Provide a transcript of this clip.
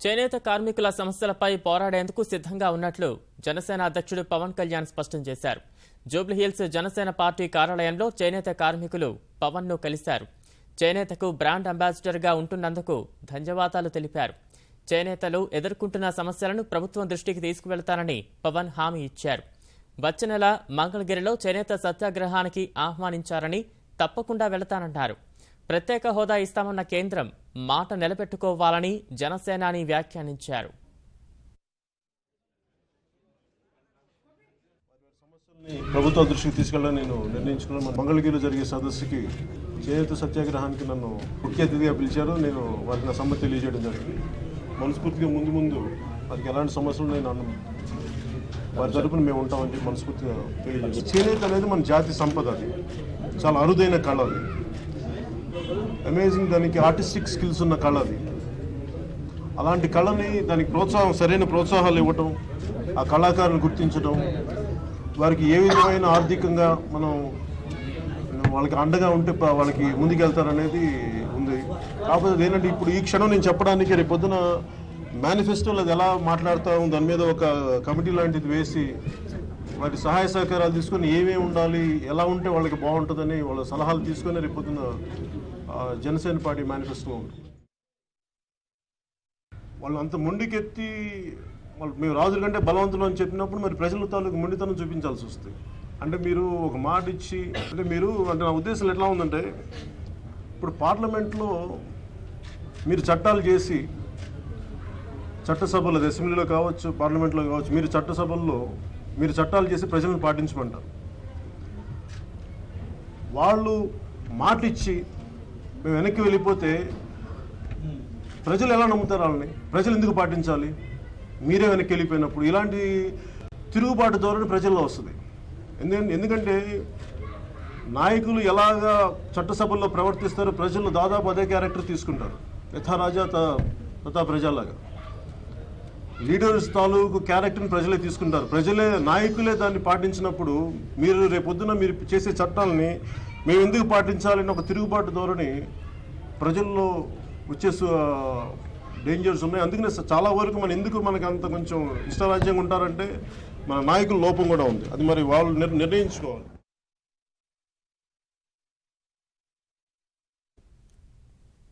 చేనేత కార్మికుల సమస్యలపై పోరాడేందుకు సిద్ధంగా ఉన్నట్లు జనసేన అధ్యక్షుడు పవన్ కళ్యాణ్ స్పష్టం చేశారు. జూబ్లీహిల్స్ జనసేన పార్టీ కార్యాలయంలో చేనేత కార్మికులు పవన్ ను కలిశారు. చేనేతకు బ్రాండ్ అంబాసిడర్గా ఉంటున్నందుకు ధన్యవాదాలు తెలిపారు. చేనేతలు ఎదుర్కొంటున్న సమస్యలను ప్రభుత్వం దృష్టికి తీసుకువెళతానని పవన్ హామీ ఇచ్చారు. వచ్చే నెల మంగళగిరిలో చేనేత సత్యాగ్రహానికి ఆహ్వానించారని తప్పకుండా వెళతానన్నారు. ప్రత్యేక హోదా ఇస్తామన్న కేంద్రం మాట నిలబెట్టుకోవాలని జనసేనాని వ్యాఖ్యానించారు. ప్రభుత్వ దృష్టికి తీసుకెళ్లాలని నేను నిర్ణయించుకున్నాను. మంగళగిరిలో జరిగే సదస్సుకి చేనేత సత్యాగ్రహానికి నన్ను ముఖ్య అతిథిగా పిలిచారు. నేను వారికి నా సమ్మతి తెలియజేయడం జరిగింది. మనస్ఫూర్తిగా ముందు వారికి ఎలాంటి సమస్యలు నేను వారి తరపున మేము ఉంటామని చెప్పి మనస్ఫూర్తిగా తెలియజేస్తాం. చేనేత అనేది మన జాతి సంపద. అది చాలా అరుదైన కళ. అది అమేజింగ్. దానికి ఆర్టిస్టిక్ స్కిల్స్ ఉన్న కళ. అది అలాంటి కళని దానికి సరైన ప్రోత్సాహాలు ఇవ్వటం, ఆ కళాకారులను గుర్తించడం, వారికి ఏ విధమైన ఆర్థికంగా మనం వాళ్ళకి అండగా ఉంటే వాళ్ళకి ముందుకెళ్తారనేది ఉంది. కాకపోతే ఏంటంటే ఇప్పుడు ఈ క్షణం నేను చెప్పడానికి రేపు పొద్దున మేనిఫెస్టోలో అది ఎలా మాట్లాడతాం దాని మీద ఒక కమిటీ లాంటిది వేసి వాటి సహాయ సహకారాలు తీసుకొని ఏమేమి ఉండాలి, ఎలా ఉంటే వాళ్ళకి బాగుంటుందని వాళ్ళ సలహాలు తీసుకొని రేపు పొద్దున జనసేన పార్టీ మేనిఫెస్టో ఉంటుంది. వాళ్ళు అంత మొండికెత్తి మేము రాజుల కంటే బలవంతులు అని చెప్పినప్పుడు మరి ప్రజల తాలూకు మొండితనం చూపించాల్సి వస్తుంది. అంటే మీరు ఒక మాట ఇచ్చి అంటే నా ఉద్దేశం ఎట్లా ఉందంటే, ఇప్పుడు పార్లమెంట్లో మీరు చట్టాలు చేసి చట్టసభలో అసెంబ్లీలో కావచ్చు, పార్లమెంట్లో కావచ్చు, మీరు చట్టసభల్లో మీరు చట్టాలు చేసి ప్రజలను పాటించమంటారు. వాళ్ళు మాటిచ్చి మేము వెనక్కి వెళ్ళిపోతే ప్రజలు ఎలా నమ్ముతారు? వాళ్ళని ప్రజలు ఎందుకు పాటించాలి? మీరే వెనక్కి వెళ్ళిపోయినప్పుడు ఇలాంటి తిరుగుబాటు ధోరణి ప్రజల్లో వస్తుంది. ఎందుకంటే నాయకులు ఎలాగా చట్టసభల్లో ప్రవర్తిస్తారో ప్రజలు దాదాపు అదే క్యారెక్టర్ తీసుకుంటారు. యథా రాజా తథా ప్రజలాగా లీడర్స్ తాలూకు క్యారెక్టర్ని ప్రజలే తీసుకుంటారు. నాయకులే దాన్ని పాటించినప్పుడు మీరు రేపొద్దున మీరు చేసే చట్టాలని మేము ఎందుకు పాటించాలని ఒక తిరుగుబాటు ధోరణి ప్రజల్లో వచ్చే డేంజర్స్ ఉన్నాయి. అందుకనే చాలా వరకు మనకి అంత కొంచెం ఇష్టరాజ్యంగా ఉంటారంటే మన నాయకుల లోపం కూడా ఉంది. అది మరి వాళ్ళు నిర్ణయించుకోవాలి.